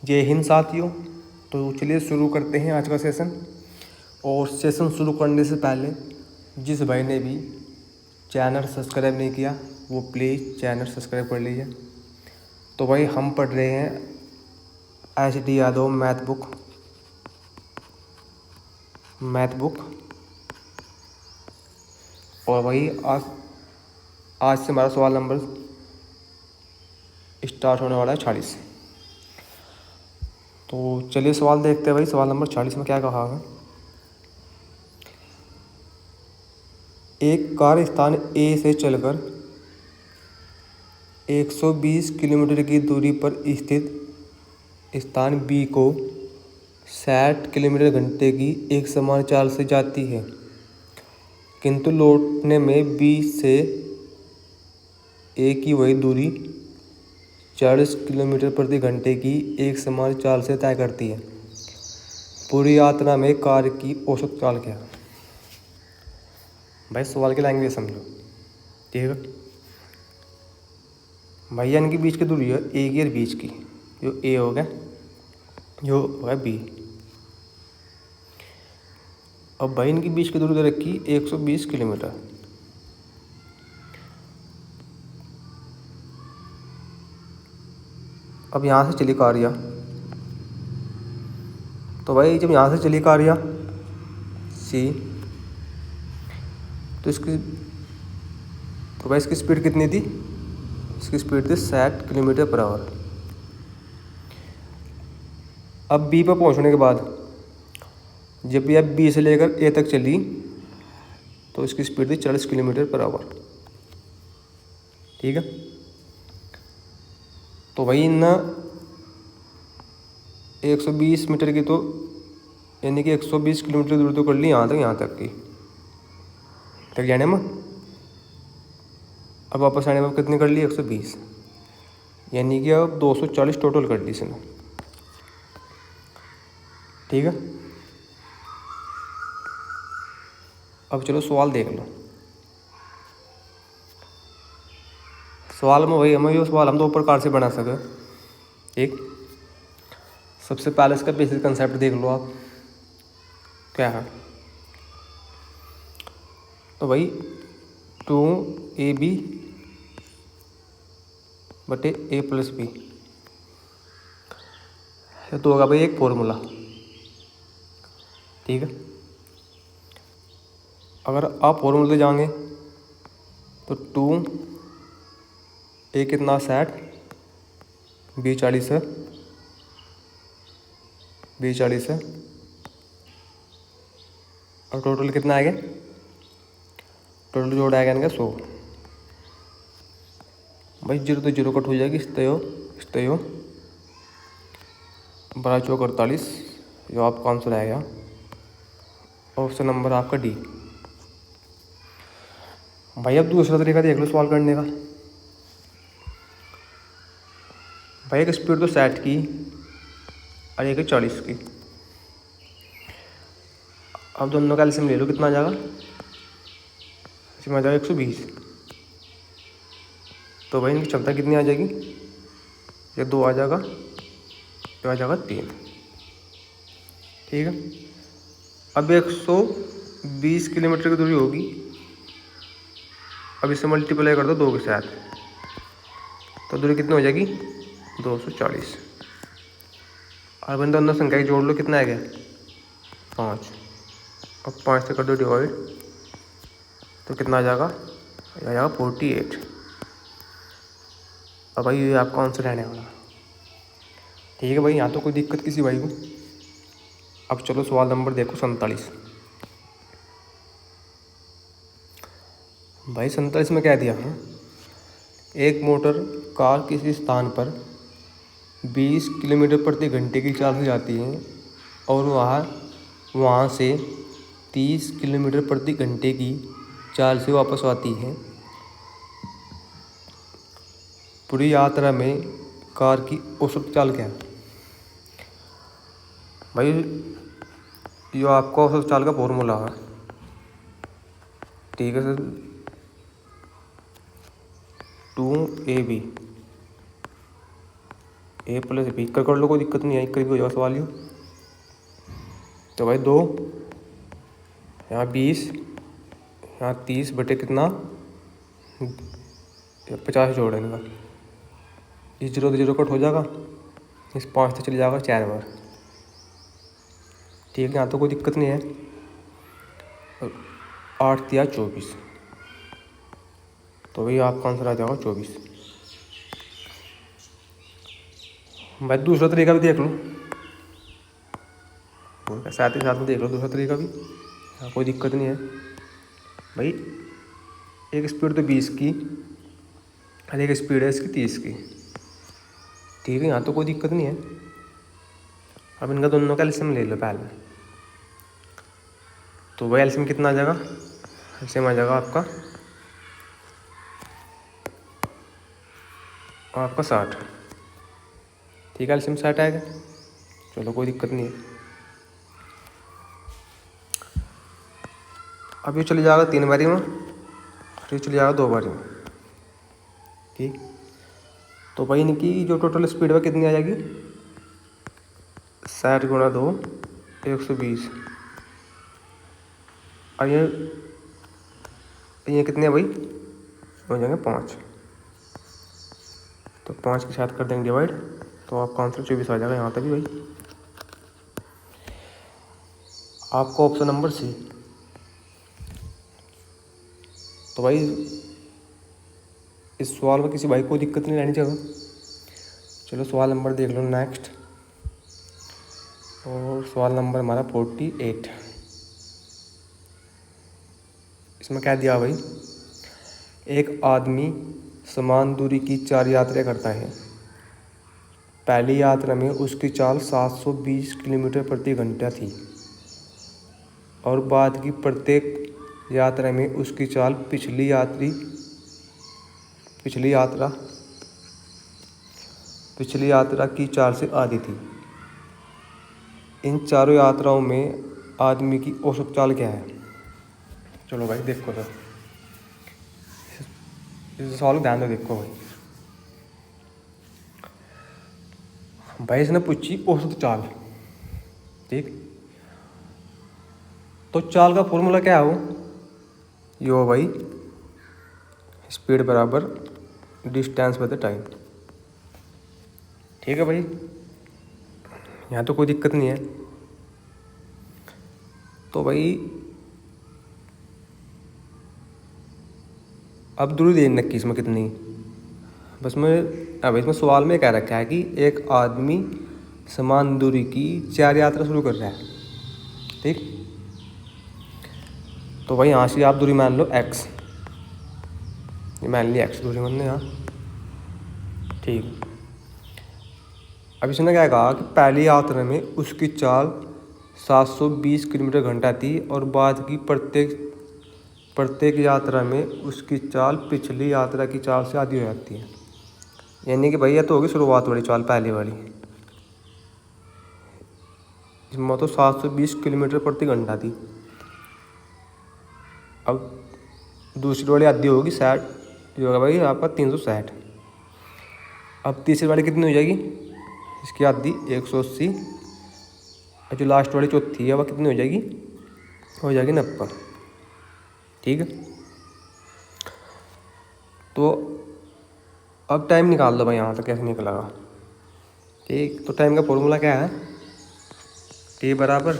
जय हिंद साथियों। तो चलिए शुरू करते हैं आज का सेशन। और सेशन शुरू करने से पहले जिस भाई ने भी चैनल सब्सक्राइब नहीं किया वो प्लीज़ चैनल सब्सक्राइब कर लीजिए। तो भाई हम पढ़ रहे हैं HD यादव मैथ बुक। और वही आज से हमारा सवाल नंबर स्टार्ट होने वाला है 40। तो चलिए सवाल देखते हैं भाई। सवाल नंबर 40 में क्या कहा है। एक कार स्थान A से चलकर 120 किलोमीटर की दूरी पर स्थित स्थान B को 60 किलोमीटर घंटे की एक समान चाल से जाती है, किंतु लौटने में B से A की वही दूरी 40 किलोमीटर प्रति घंटे की एक समान चाल से तय करती है। पूरी यात्रा में कार की औसत चाल क्या है। भाई सवाल की लैंग्वेज समझो, ठीक है भाई। इनके बीच की दूरी है A की और बीच की, जो A हो गया जो होगा B। अब भाई इनके बीच की दूरी दे रखी 120 किलोमीटर। अब यहाँ से चली कारिया, तो भाई जब यहाँ से चली कारिया C, तो भाई इसकी स्पीड कितनी थी। इसकी स्पीड थी 60 किलोमीटर पर आवर। अब B पर पहुँचने के बाद जब यह B से लेकर A तक चली तो इसकी स्पीड थी 40 किलोमीटर पर आवर, ठीक है। तो वही ना 120 मीटर की, तो यानी कि 120 किलोमीटर दूर तो कर ली यहाँ तक की तक जाने में। अब वापस आने में कितनी कर ली 120, यानी कि अब 240 टोटल कर ली इसने, ठीक है। अब चलो सवाल देख लो। सवाल में वही हमें सवाल हम दो प्रकार से बना सके। एक, सबसे पहले इसका बेसिक कंसेप्ट देख लो आप क्या है। तो भाई 2AB बटे A + B, तो होगा भाई एक फॉर्मूला, ठीक है। अगर आप फॉर्मूले जाएंगे तो 2A कितना 60, B 40 है, B 40 है, और टोटल कितना आएगा। टोटल जोड़ आएगा इनका 100। भाई 0 तो 0 कट हो जाएगी, इस 12 चौक 48, जो आपका आंसर आएगा ऑप्शन नंबर आपका D। भाई अब दूसरा तरीका देख लो सवाल करने का। भाई एक स्पीड तो 60 की और एक 40 की। अब दोनों का एलसीएम ले लो, कितना आ जाएगा। इसमें आ जाएगा 120। तो भाई इनकी क्षमता कितनी आ जाएगी। ये 2 आ जाएगा, ये आ जाएगा 3, ठीक है। अब 120 किलोमीटर की दूरी होगी। अब इसे मल्टीप्लाई कर दो 2 के साथ, तो दूरी कितनी हो जाएगी 240। और इन दोनों संख्या जोड़ लो, कितना आ गया 5। अब 5 से कर दो डिवाइड, तो कितना आ जाएगा, आ जाएगा 48। अब भाई ये आपका आंसर रहने वाला, ठीक है भाई। यहाँ तो कोई दिक्कत किसी भाई को। अब चलो सवाल नंबर देखो 47। भाई 47 में क्या दिया है। एक मोटर कार किसी स्थान पर 20 किलोमीटर प्रति घंटे की चाल से जाती है और वहाँ से 30 किलोमीटर प्रति घंटे की चाल से वापस आती है। पूरी यात्रा में कार की औसत चाल क्या है। भाई ये आपका औसत चाल का फॉर्मूला है, ठीक है सर। 2AB ए प्लस बी कर लो, कोई दिक्कत नहीं है, एक करीब हो जाएगा सवाल ये। तो भाई 2 यहाँ 20 यहाँ 30 बटे कितना 50 जोड़ इनका, इस 0 से 0 कट हो जाएगा, इस 5 से चले जाएगा 4 बार। ठीक है, यहाँ तो कोई दिक्कत नहीं है। 8 या 24, तो भाई आपका आंसर आ जाएगा 24। भाई दूसरा तरीका भी देख लो, साथ ही साथ में देख लो दूसरा तरीका भी, हाँ कोई दिक्कत नहीं है। भाई एक स्पीड तो 20 की और एक स्पीड है इसकी 30 की। ठीक है, यहाँ तो कोई दिक्कत नहीं है। अब इनका दोनों का एलसीएम ले लो पहले। तो भाई एलसीएम कितना आ जाएगा, एलसीएम आ जाएगा आपका 60। ठीक है, एलसीएम 60 आएगा, चलो कोई दिक्कत नहीं है। अब ये चले जाएगा 3 बारी में, फिर चले जाएगा 2 बारी में। ठीक, तो भाई इनकी जो टोटल स्पीड है कितनी आ जाएगी, 60 गुणा 2 120। और ये कितने भाई हो जाएंगे 5, तो 5 के साथ कर देंगे डिवाइड, तो आपका आंसर 24 आ जाएगा। यहाँ तक भी भाई आपका ऑप्शन नंबर सी। तो भाई इस सवाल में किसी भाई को दिक्कत नहीं रहनी चाहिए। चलो सवाल नंबर देख लो नेक्स्ट, और सवाल नंबर हमारा 48। इसमें क्या दिया भाई, एक आदमी समान दूरी की 4 यात्राएं करता है। पहली यात्रा में उसकी चाल 720 किलोमीटर प्रति घंटा थी और बाद की प्रत्येक यात्रा में उसकी चाल पिछली यात्रा की चाल से आधी थी। इन चारों यात्राओं में आदमी की औसत चाल क्या है। चलो भाई देखो सर, इस सवाल ध्यान दो, देखो भाई इसने पूछी औसत चाल। ठीक, तो चाल का फॉर्मूला क्या हो, यो भाई स्पीड बराबर डिस्टेंस बाय द टाइम। ठीक है भाई, यहाँ तो कोई दिक्कत नहीं है। तो भाई अब दूरी देन रखी इसमें कितनी, बस में अब इसमें सवाल में क्या रखा है कि एक आदमी समान दूरी की 4 यात्रा शुरू कर रहा है। ठीक, तो भाई यहाँ से आप दूरी मान लो x, ये मान ली x दूरी मान लो यहाँ। ठीक, अब इसने क्या कहा कि पहली यात्रा में उसकी चाल 720 किलोमीटर घंटा थी और बाद की प्रत्येक यात्रा में उसकी चाल पिछली यात्रा की चाल से आधी हो जाती है। यानी कि भाई यह तो होगी शुरुआत वाली चाल, पहली वाली, इसमें तो 720 किलोमीटर प्रति घंटा थी। अब दूसरी वाली आधी होगी 60, ये होगा भाई आपका 360। अब तीसरी वाली कितनी हो जाएगी, इसकी आधी 180, और जो लास्ट वाली चौथी है वह कितनी हो जाएगी, 90। ठीक है, तो अब टाइम निकाल दो भाई, यहाँ तक कैसे निकलेगा। ठीक, तो टाइम का फॉर्मूला क्या है, टी बराबर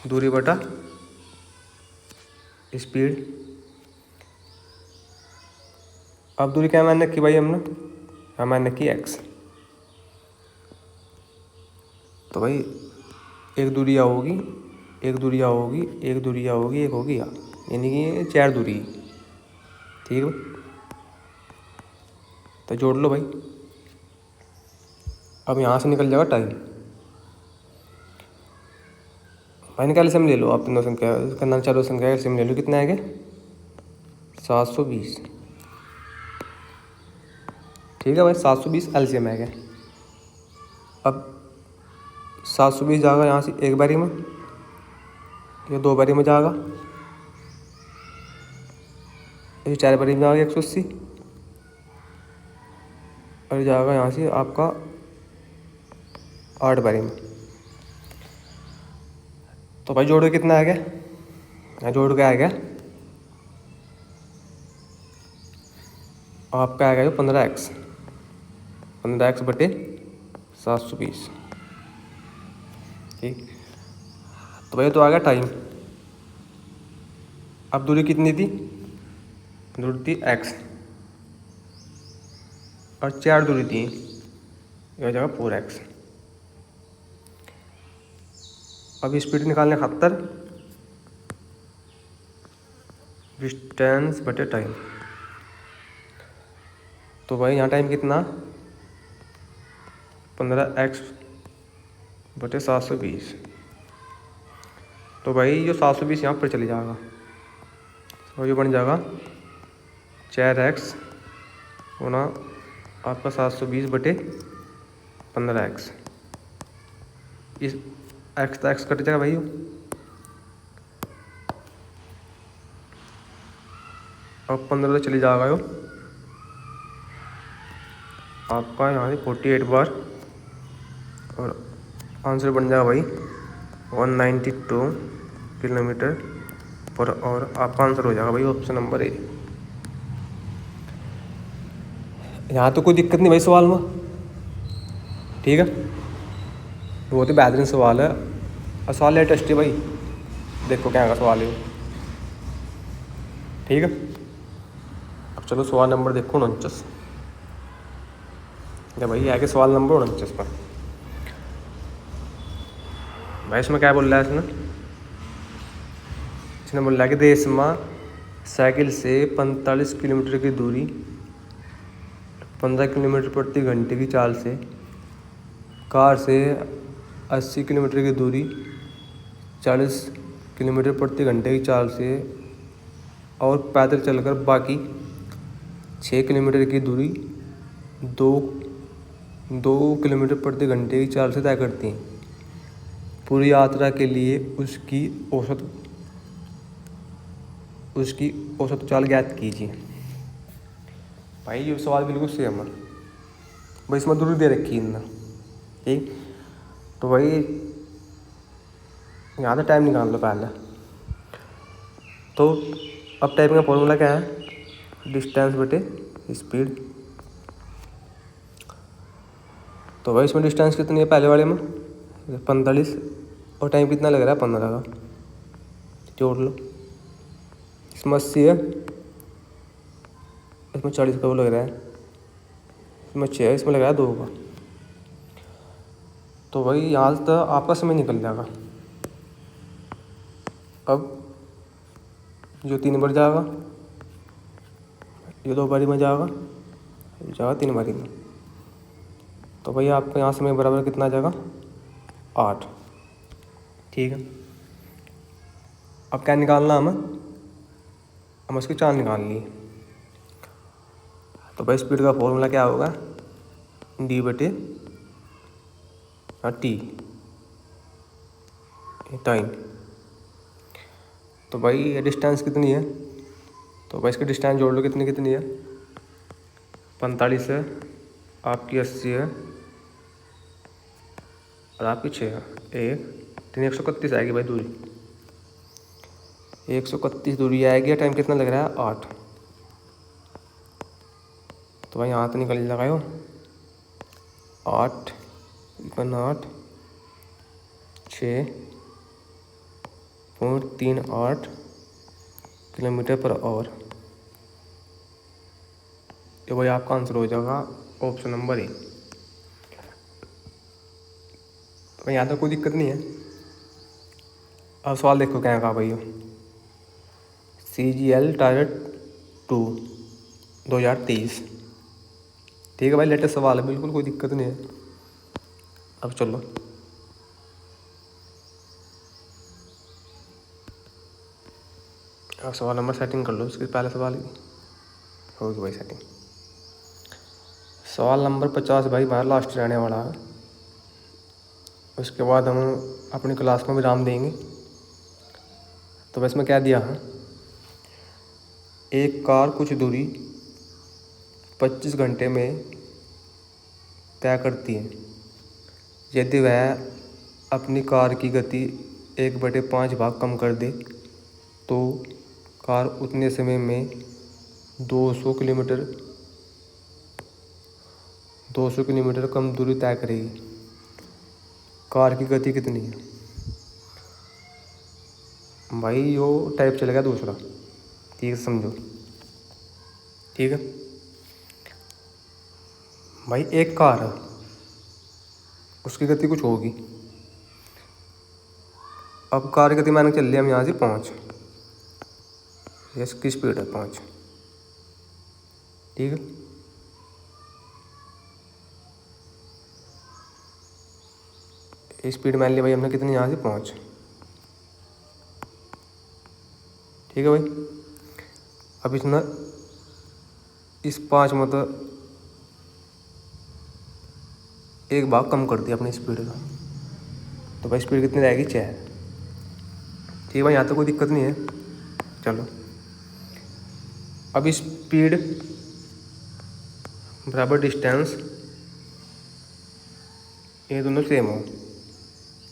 दूरी बटा स्पीड। अब दूरी क्या मान रखी भाई हमने मान रखी x। तो भाई एक दूरिया होगी, एक दूरिया होगी, एक दूरिया होगी, एक होगी यहाँ, यानी कि ये 4 दूरी। ठीक है, तो जोड़ लो भाई। अब यहाँ से निकल जाएगा टाइम। भाई निकाल एलसीएम ले लो आप, तीनों संख्या करना, चारों संख्या एलसीएम ले लो, कितना आएगा 720। ठीक है भाई, 720 एलसीएम आएगा। अब 720 जाएगा यहाँ से एक बारी में, ये 2 बारी में जाएगा, ये 4 बारी में जाएगा 180, और जाएगा यहाँ से आपका 8 बारी में। तो भाई जोड़ के कितना आ गया, यहाँ जोड़ के आ गया आपका आएगा जो 15x, 15x बटे 720। ठीक, तो भाई तो आ गया टाइम। अब दूरी कितनी थी, दूरी थी x और 4 दूरी थी, ये हो जाएगा 4x। अब स्पीड निकालने खातर डिस्टेंस बटे टाइम। तो भाई यहाँ टाइम कितना, 15x बटे 720। तो भाई जो 720 यहाँ पर चले जाएगा और ये बन जाएगा 4x गुना आपका 720 बटे 15x। इस x तो x कट जाएगा भाई, अब 15 तो चली जाएगा यो आपका यहाँ से 48 बार, और आंसर बन जाएगा भाई 192 किलोमीटर पर आवर। आपका आंसर हो जाएगा भाई ऑप्शन नंबर ए। यहाँ तो कोई दिक्कत नहीं भाई सवाल में, ठीक है, बहुत ही बेहतरीन सवाल है और सवाल लेटेस्ट है भाई। देखो क्या का सवाल है, ठीक है। अब चलो सवाल नंबर देखो 49। क्या भाई आगे सवाल नंबर 49 पर भाई इसमें क्या बोल रहा है, इसने बोल रहा है कि देश में साइकिल से 45 किलोमीटर की दूरी 15 किलोमीटर प्रति घंटे की चाल से, कार से 80 किलोमीटर की दूरी 40 किलोमीटर प्रति घंटे की चाल से, और पैदल चलकर बाकी 6 किलोमीटर की दूरी 2 किलोमीटर प्रति घंटे की चाल से तय करती हैं। पूरी यात्रा के लिए उसकी औसत चाल ज्ञात कीजिए। भाई ये सवाल बिल्कुल सेम है भाई, इसमें दूरी दे रखी है ना, ठीक। तो भाई यहाँ से टाइम निकाल लो पहले। तो अब टाइम का फॉर्मूला क्या है, डिस्टेंस बटे स्पीड। तो भाई इसमें डिस्टेंस कितनी है पहले वाले में 45, और टाइम कितना लग रहा है 15 का, जोड़ लो। इसमें 80 है, इसमें 40 का वो लग रहा है, इसमें 6 है, इसमें लग रहा है 2 का। तो भाई यहाँ से तो आपका समय निकल जाएगा। अब जो 3 बार जाएगा, ये 2 बारी में जाएगा, ये जाएगा 3 बारी में। तो भाई आपका यहाँ समय बराबर कितना आ जाएगा 8, ठीक है। अब क्या निकालना हम उसकी चाल निकालनी है। तो भाई स्पीड का फॉर्मूला क्या होगा, d बटे टी, टाइम। तो भाई ये डिस्टेंस कितनी है, तो भाई इसकी डिस्टेंस जोड़ लो कितनी कितनी है, 45 है, आपकी 80 है, और आपकी 6 है, 131 आएगी भाई दूरी, 131 दूरी आएगी। टाइम कितना लग रहा है 8। तो भाई यहाँ तो निकल लगाओ 8 8 6.38 किलोमीटर पर आवर। ये भाई आपका आंसर हो जाएगा ऑप्शन नंबर ए। तो यहाँ तो कोई दिक्कत नहीं है। अब सवाल देखो क्या कहा भाई, CGL टायर 2 2023, ठीक है भाई, लेटेस्ट सवाल है, बिल्कुल कोई दिक्कत नहीं है। अब चलो अब सवाल नंबर सेटिंग कर लो, उसके पहले सवाल होगी भाई सेटिंग। सवाल नंबर 50 भाई हमारा लास्ट रहने वाला है, उसके बाद हम अपनी क्लास में विराम देंगे। तो बस में क्या दिया है, एक कार कुछ दूरी 25 घंटे में तय करती है, यदि वह अपनी कार की गति 1/5 भाग कम कर दे तो कार उतने समय में 200 किलोमीटर कम दूरी तय करेगी। कार की गति कितनी है? भाई यो टाइप चलेगा दूसरा, ठीक है, समझो। ठीक है भाई, एक कार है, उसकी गति कुछ होगी। अब कार की गति मान के चल रही है हम यहाँ से 5, इसकी स्पीड है 5, ठीक है। स्पीड मान ली भाई हमने कितनी, यहाँ से 5, ठीक है भाई। अब इसने इस 5 में तो एक भाग कम कर दिया अपनी स्पीड का, तो भाई स्पीड कितनी रहेगी? 6। ठीक है भाई, यहाँ तो कोई दिक्कत नहीं है। चलो, अब स्पीड बराबर डिस्टेंस, ये दोनों सेम हो,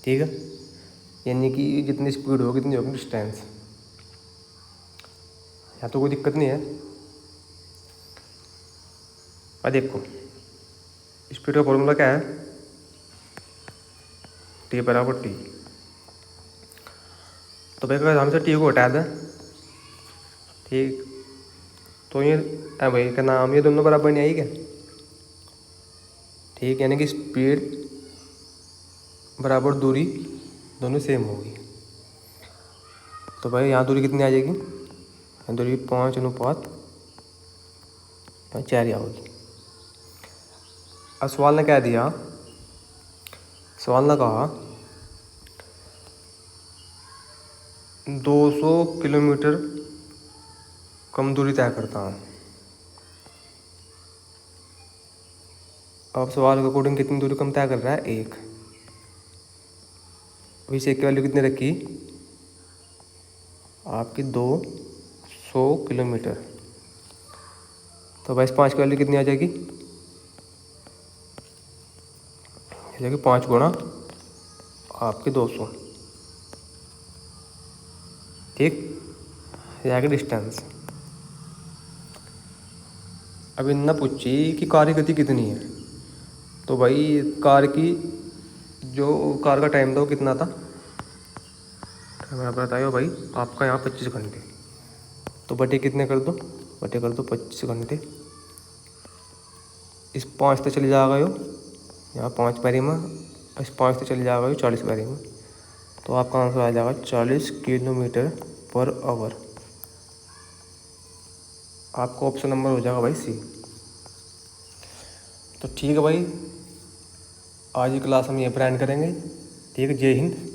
ठीक है। यानी कि जितनी स्पीड हो कितनी होगी डिस्टेंस, यहाँ तो कोई दिक्कत नहीं है। अब देखो स्पीड का फॉर्मूला क्या है? टी बराबर टी। तो भाई अगर हम से टी को हटा दें, ठीक, तो ये भाई का नाम, ये दोनों बराबर नहीं आई क्या? ठीक, यानी कि स्पीड बराबर दूरी दोनों सेम होगी। तो भाई यहाँ दूरी कितनी आ जाएगी? यहाँ दूरी 5:4 होगी। अब सवाल ने क्या दिया? सवाल ने कहा 200 किलोमीटर कम दूरी तय करता हूँ। अब सवाल के अकॉर्डिंग कितनी दूरी कम तय कर रहा है? 1। अभी से की वैल्यू कितनी रखी आपकी? 200 किलोमीटर। तो भाई इस 5 की वैल्यू कितनी आ जाएगी? 5 गुणा आपके 200, ठीक, जाएगी डिस्टेंस। अब इतना पूछी कि कार की गति कितनी है, तो भाई कार का टाइम था वो कितना था? मैं बताइए भाई, आपका यहाँ 25 घंटे, तो बटे कितने कर दो? बटे कर दो 25 घंटे। इस 5 तो चले जाएगा यो, यहाँ 5 पैरी में, इस 5 तो चले जाएगा यो 40 पैरी में, तो आपका आंसर आ जाएगा 40 किलोमीटर पर आवर। आपका ऑप्शन नंबर हो जाएगा भाई सी। तो ठीक है भाई, आज की क्लास हम ये पर एंड करेंगे। ठीक है, जय हिंद।